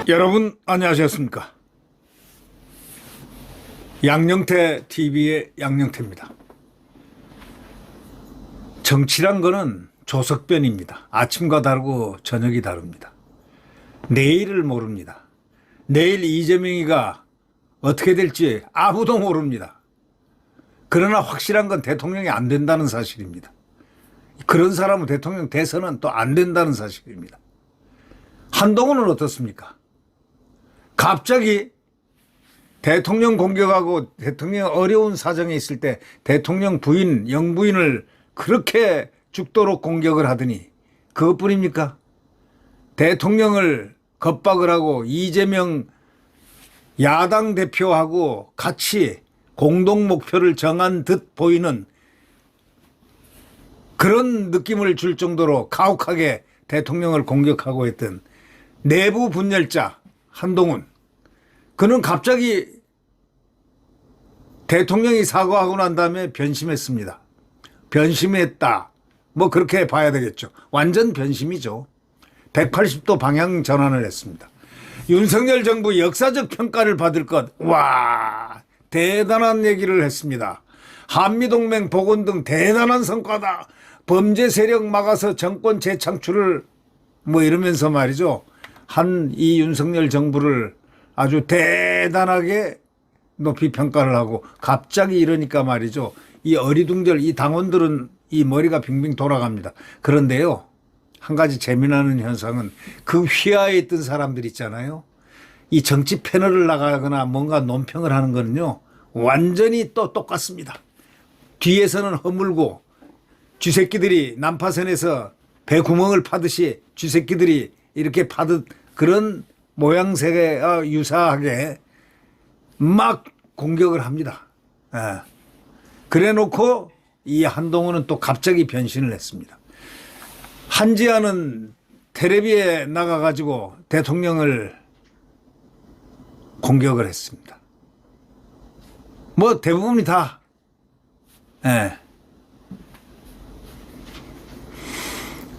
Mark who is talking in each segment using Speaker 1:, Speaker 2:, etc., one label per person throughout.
Speaker 1: 여러분 안녕하셨습니까? 양영태 TV의 양영태입니다. 정치란 거는 조석변입니다. 아침과 다르고 저녁이 다릅니다. 내일을 모릅니다. 내일 이재명이가 어떻게 될지 아무도 모릅니다. 그러나 확실한 건 대통령이 안 된다는 사실입니다. 그런 사람은 대통령 대선은 또 안 된다는 사실입니다. 한동훈은 어떻습니까? 갑자기 대통령 공격하고 대통령 어려운 사정에 있을 때 대통령 부인, 영부인을 그렇게 죽도록 공격을 하더니 그것뿐입니까? 대통령을 겁박을 하고 이재명 야당 대표하고 같이 공동 목표를 정한 듯 보이는 그런 느낌을 줄 정도로 가혹하게 대통령을 공격하고 했던 내부 분열자 한동훈. 그는 갑자기 대통령이 사과하고 난 다음에 변심했습니다. 변심했다. 뭐 그렇게 봐야 되겠죠. 완전 변심이죠. 180도 방향 전환을 했습니다. 윤석열 정부 역사적 평가를 받을 것. 와, 대단한 얘기를 했습니다. 한미동맹 복원 등 대단한 성과다. 범죄 세력 막아서 정권 재창출을 뭐 이러면서 말이죠. 이 윤석열 정부를 아주 대단하게 높이 평가를 하고 갑자기 이러니까 말이죠. 이 어리둥절 이 당원들은 이 머리가 빙빙 돌아갑니다. 그런데요. 한 가지 재미나는 현상은 그 휘하에 있던 사람들 있잖아요. 이 정치 패널을 나가거나 뭔가 논평을 하는 거는요. 완전히 또 똑같습니다. 뒤에서는 허물고 쥐새끼들이 난파선에서 배 구멍을 파듯이 쥐새끼들이 이렇게 파듯 그런 모양새에 유사하게 막 공격을 합니다. 그래 놓고 이 한동훈은 또 갑자기 변신을 했습니다. 한지아는 텔레비에 나가가지고 대통령을 공격을 했습니다. 뭐 대부분이 다.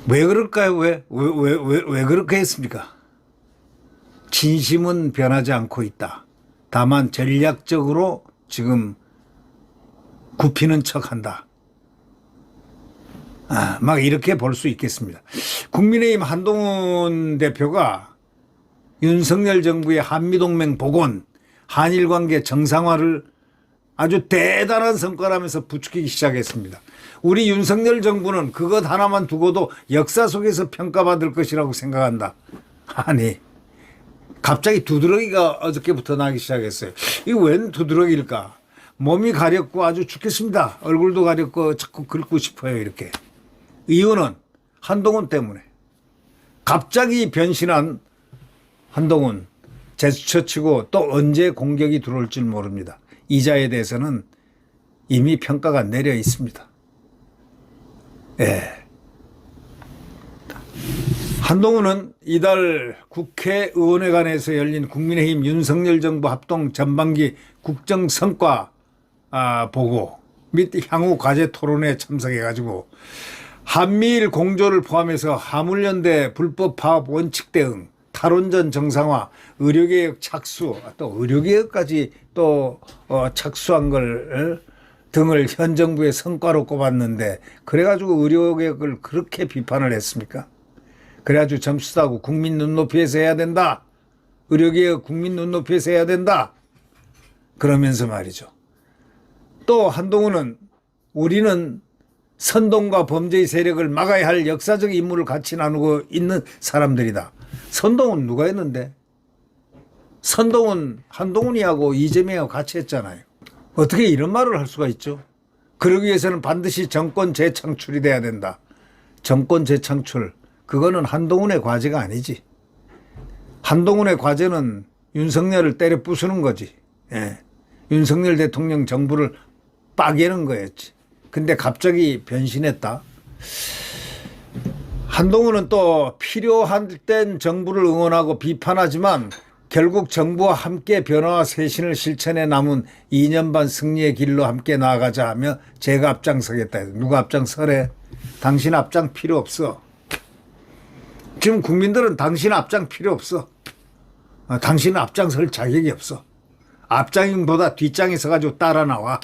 Speaker 1: 왜 그럴까요? 왜 그렇게 했습니까? 진심은 변하지 않고 있다. 다만 전략적으로 지금 굽히는 척한다. 막 이렇게 볼 수 있겠습니다. 국민의힘 한동훈 대표가 윤석열 정부의 한미동맹 복원, 한일관계 정상화를 아주 대단한 성과라면서 부추기기 시작했습니다. 우리 윤석열 정부는 그것 하나만 두고도 역사 속에서 평가받을 것이라고 생각한다. 아니 갑자기 두드러기가 어저께부터 나기 시작했어요. 이거 웬 두드러기일까? 몸이 가렵고 아주 죽겠습니다. 얼굴도 가렵고 자꾸 긁고 싶어요. 이렇게. 이유는 한동훈 때문에. 갑자기 변신한 한동훈 제스처치고 또 언제 공격이 들어올지 모릅니다. 이자에 대해서는 이미 평가가 내려 있습니다. 한동훈은 이달 국회의원회관에서 열린 국민의힘 윤석열 정부 합동 전반기 국정 성과 보고 및 향후 과제 토론에 참석해가지고 한미일 공조를 포함해서 화물연대 불법 파업 원칙 대응, 탈원전 정상화, 의료개혁 착수, 또 의료개혁까지 또 착수한 걸 등을 현 정부의 성과로 꼽았는데 그래가지고 의료개혁을 그렇게 비판을 했습니까? 그래가지고 점수 따고 국민 눈높이에서 해야 된다. 의료개혁 국민 눈높이에서 해야 된다. 그러면서 말이죠. 또 한동훈은 우리는 선동과 범죄의 세력을 막아야 할 역사적 임무를 같이 나누고 있는 사람들이다. 선동은 누가 했는데? 선동은 한동훈이하고 이재명하고 같이 했잖아요. 어떻게 이런 말을 할 수가 있죠? 그러기 위해서는 반드시 정권 재창출이 돼야 된다. 정권 재창출. 그거는 한동훈의 과제가 아니지. 한동훈의 과제는 윤석열을 때려 부수는 거지. 윤석열 대통령 정부를 빠개는 거였지. 근데 갑자기 변신했다. 한동훈은 또 필요한 땐 정부를 응원하고 비판하지만 결국 정부와 함께 변화와 쇄신을 실천해 남은 2년 반 승리의 길로 함께 나아가자 하며 제가 앞장서겠다. 누가 앞장서래? 당신 앞장 필요 없어. 지금 국민들은 당신 앞장 필요 없어. 당신은 앞장설 자격이 없어. 앞장보다 뒷장에 서가지고 따라 나와.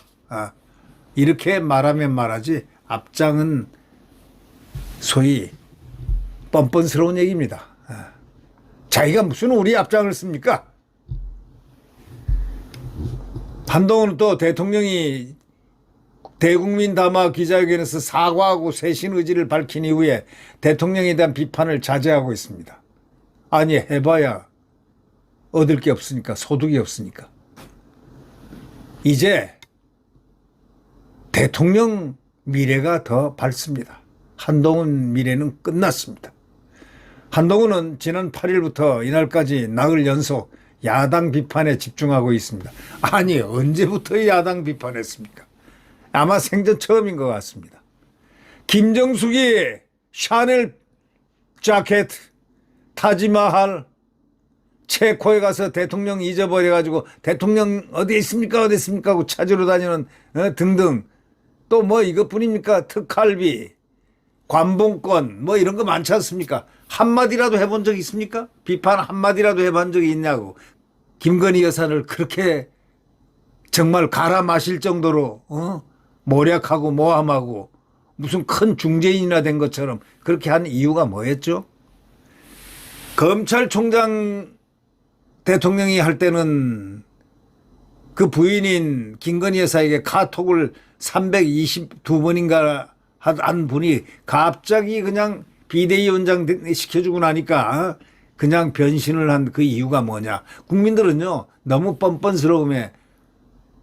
Speaker 1: 이렇게 말하면 말하지 앞장은 소위 뻔뻔스러운 얘기입니다. 자기가 무슨 우리 앞장을 씁니까? 한동훈은 또 대통령이 대국민 담화 기자회견에서 사과하고 쇄신 의지를 밝힌 이후에 대통령에 대한 비판을 자제하고 있습니다. 아니 해봐야 얻을 게 없으니까, 소득이 없으니까. 이제 대통령 미래가 더 밝습니다. 한동훈 미래는 끝났습니다. 한동훈은 지난 8일부터 이날까지 나흘 연속 야당 비판에 집중하고 있습니다. 아니 언제부터 야당 비판했습니까? 아마 생전 처음인 것 같습니다. 김정숙이 샤넬 자켓, 타지마할, 체코에 가서 대통령 잊어버려가지고 대통령 어디 있습니까 어디 있습니까 하고 찾으러 다니는 등등. 또 뭐 이것뿐입니까? 특활비, 관봉권 뭐 이런 거 많지 않습니까? 한마디라도 해본 적 있습니까? 비판 한마디라도 해본 적이 있냐고. 김건희 여사를 그렇게 정말 갈아 마실 정도로 모략하고 모함하고 무슨 큰 중재인이나 된 것처럼 그렇게 한 이유가 뭐였죠? 검찰총장 대통령이 할 때는 그 부인인 김건희 여사에게 카톡을 322번인가 한 분이 갑자기 그냥 비대위원장 시켜주고 나니까 그냥 변신을 한 그 이유가 뭐냐. 국민들은요 너무 뻔뻔스러움에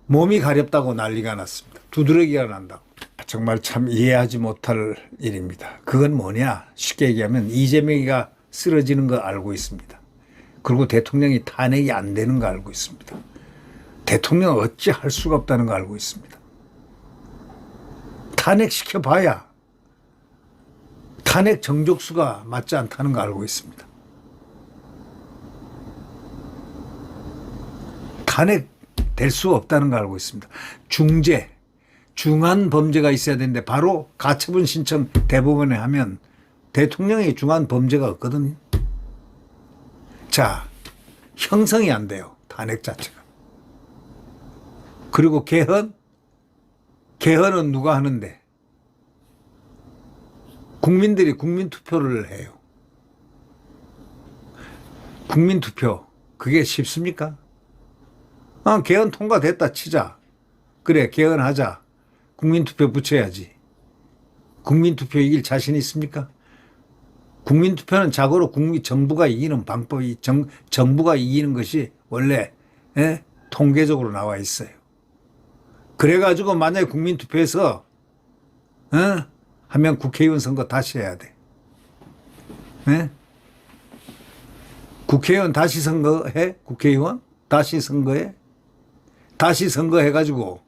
Speaker 1: 몸이 가렵다고 난리가 났습니다. 두드러기가 난다고. 정말 참 이해하지 못할 일입니다. 그건 뭐냐. 쉽게 얘기하면 이재명이가 쓰러지는 거 알고 있습니다. 그리고 대통령이 탄핵이 안 되는 거 알고 있습니다. 대통령 어찌 할 수가 없다는 거 알고 있습니다. 탄핵시켜봐야 탄핵 정족수가 맞지 않다는 거 알고 있습니다. 탄핵 될 수 없다는 거 알고 있습니다. 중재, 중한 범죄가 있어야 되는데 바로 가처분 신청 대법원에 하면 대통령의 중한 범죄가 없거든요. 자, 형성이 안 돼요. 탄핵 자체가. 그리고 개헌? 개헌은 누가 하는데? 국민들이 국민투표를 해요. 국민투표. 그게 쉽습니까? 개헌 통과됐다 치자. 그래, 개헌하자. 국민투표 붙여야지. 국민투표 이길 자신 있습니까? 국민투표는 자고로 정부가 이기는 방법이, 정부가 이기는 것이 원래 통계적으로 나와 있어요. 그래가지고 만약에 국민투표에서 하면 국회의원 선거 다시 해야 돼. 국회의원 다시 선거해? 국회의원? 다시 선거해? 다시 선거해가지고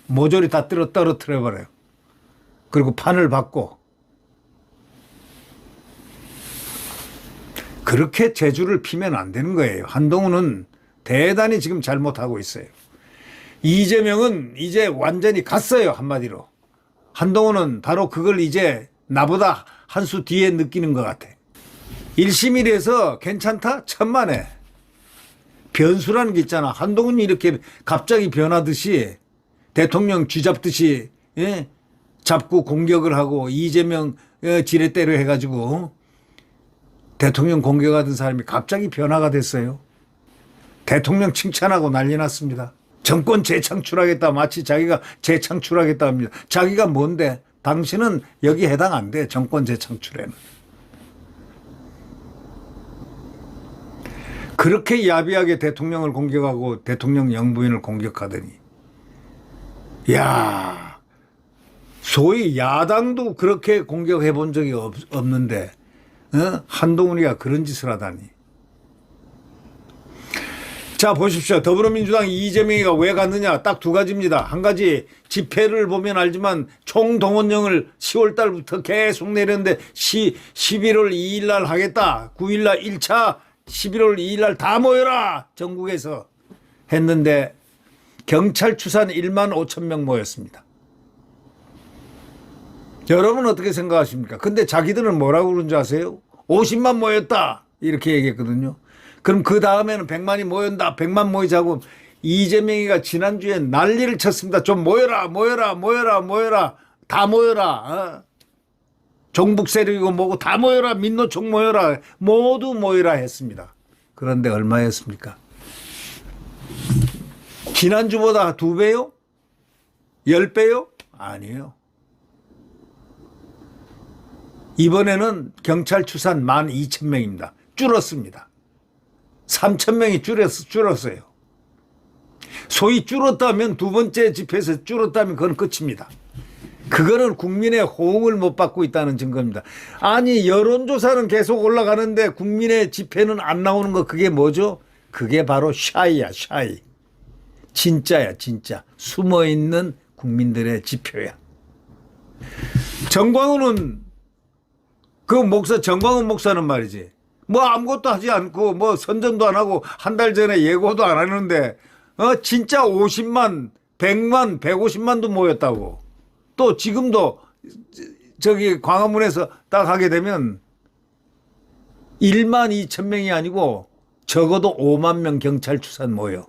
Speaker 1: 모조리 다 떨어뜨려버려요. 그리고 판을 받고. 그렇게 재주를 피면 안 되는 거예요. 한동훈은 대단히 지금 잘못하고 있어요. 이재명은 이제 완전히 갔어요. 한마디로. 한동훈은 바로 그걸 이제 나보다 한 수 뒤에 느끼는 것 같아. 1심일에서 괜찮다? 천만에. 변수라는 게 있잖아. 한동훈이 이렇게 갑자기 변하듯이 대통령 쥐잡듯이 잡고 공격을 하고 이재명 지렛대로 해가지고 대통령 공격하던 사람이 갑자기 변화가 됐어요. 대통령 칭찬하고 난리 났습니다. 정권 재창출하겠다. 마치 자기가 재창출하겠다 합니다. 자기가 뭔데? 당신은 여기 해당 안 돼. 정권 재창출에는. 그렇게 야비하게 대통령을 공격하고 대통령 영부인을 공격하더니 야, 소위 야당도 그렇게 공격해 본 적이 없는데 한동훈이가 그런 짓을 하다니. 자, 보십시오. 더불어민주당 이재명이가 왜 갔느냐. 딱 두 가지입니다. 한 가지 집회를 보면 알지만 총동원령을 10월 달부터 계속 내렸는데 11월 2일 날 하겠다. 9일 날 1차 11월 2일 날 다 모여라 전국에서 했는데 경찰 추산 1만 5천 명 모였습니다. 여러분은 어떻게 생각하십니까? 근데 자기들은 뭐라고 그러는 줄 아세요? 50만 모였다 이렇게 얘기했거든요. 그럼 그 다음에는 100만이 모였다. 100만 모이자고 이재명이가 지난주에 난리를 쳤습니다. 좀 모여라 모여라 모여라 모여라 다 모여라. 종북 세력이고 뭐고 다 모여라. 민노총 모여라. 모두 모여라 했습니다. 그런데 얼마였습니까? 지난주보다 2배요? 10배요? 아니에요. 이번에는 경찰 추산 12,000명입니다. 줄었습니다. 3,000명이 줄었어요. 소위 줄었다면 두 번째 집회에서 줄었다면 그건 끝입니다. 그거는 국민의 호응을 못 받고 있다는 증거입니다. 아니 여론조사는 계속 올라가는데 국민의 집회는 안 나오는 거 그게 뭐죠? 그게 바로 샤이야 샤이. 진짜야 진짜. 숨어있는 국민들의 지표야. 정광훈은 정광훈 목사는 말이지. 뭐 아무것도 하지 않고 뭐 선전도 안 하고 한 달 전에 예고도 안 하는데 진짜 50만, 100만, 150만도 모였다고. 또 지금도 저기 광화문에서 딱 하게 되면 1만 2천 명이 아니고 적어도 5만 명 경찰 추산 모여.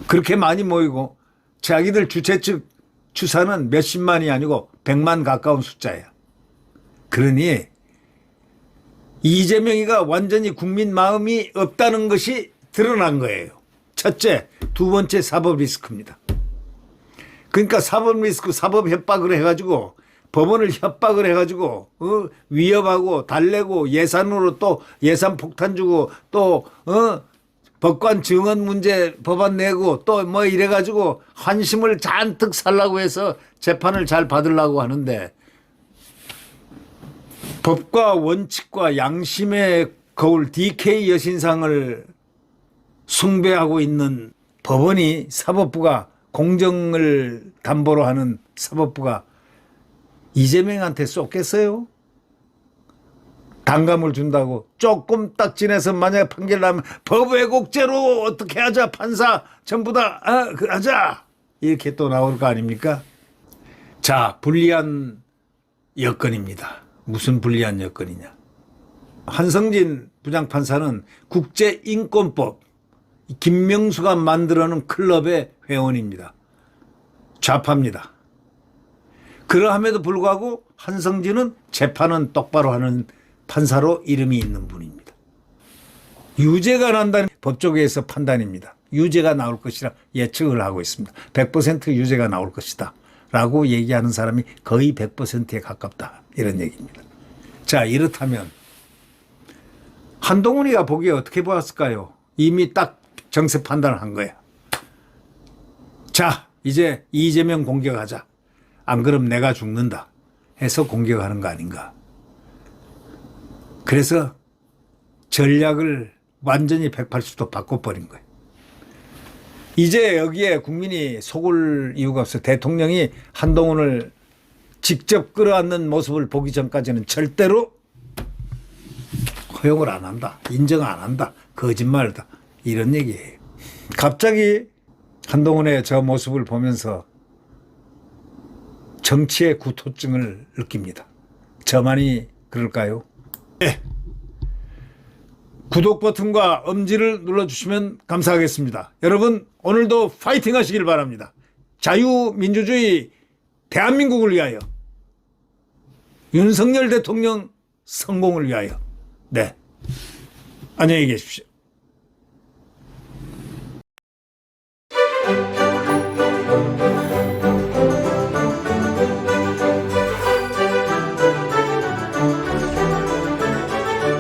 Speaker 1: 그렇게 많이 모이고 자기들 주최 측 추산은 몇십만이 아니고 100만 가까운 숫자야. 그러니 이재명이가 완전히 국민 마음이 없다는 것이 드러난 거예요. 첫째, 두 번째 사법 리스크입니다. 그러니까 사법 리스크, 사법 협박을 해가지고 법원을 협박을 해가지고 위협하고 달래고 예산으로 또 예산 폭탄 주고 또 법관 증언 문제 법안 내고 또 뭐 이래가지고 환심을 잔뜩 살라고 해서 재판을 잘 받으려고 하는데 법과 원칙과 양심의 거울 DK 여신상을 숭배하고 있는 법원이 사법부가 공정을 담보로 하는 사법부가 이재명한테 쏟겠어요? 단감을 준다고 조금 딱 지내서 만약에 판결 나면 법 왜곡죄로 어떻게 하자 판사 전부 다 하자 이렇게 또 나올 거 아닙니까? 자, 불리한 여건입니다. 무슨 불리한 여건이냐? 한성진 부장판사는 국제인권법 김명수가 만들어놓은 클럽의 회원입니다. 좌파입니다. 그러함에도 불구하고 한성진은 재판은 똑바로 하는 판사로 이름이 있는 분입니다. 유죄가 난다는 법조계에서 판단입니다. 유죄가 나올 것이라 예측을 하고 있습니다. 100% 유죄가 나올 것이다 라고 얘기하는 사람이 거의 100%에 가깝다 이런 얘기입니다. 자, 이렇다면 한동훈이가 보기에 어떻게 보았을까요? 이미 딱 정세 판단을 한 거야. 자, 이제 이재명 공격하자. 안 그럼 내가 죽는다 해서 공격하는 거 아닌가. 그래서 전략을 완전히 180도 바꿔버린 거예요. 이제 여기에 국민이 속을 이유가 없어요. 대통령이 한동훈을 직접 끌어안는 모습을 보기 전까지는 절대로 허용을 안 한다. 인정 안 한다. 거짓말이다. 이런 얘기예요. 갑자기 한동훈의 저 모습을 보면서 정치의 구토증을 느낍니다. 저만이 그럴까요? 네. 구독 버튼과 엄지를 눌러주시면 감사하겠습니다. 여러분 오늘도 파이팅 하시길 바랍니다. 자유민주주의 대한민국을 위하여 윤석열 대통령 성공을 위하여 네, 안녕히 계십시오.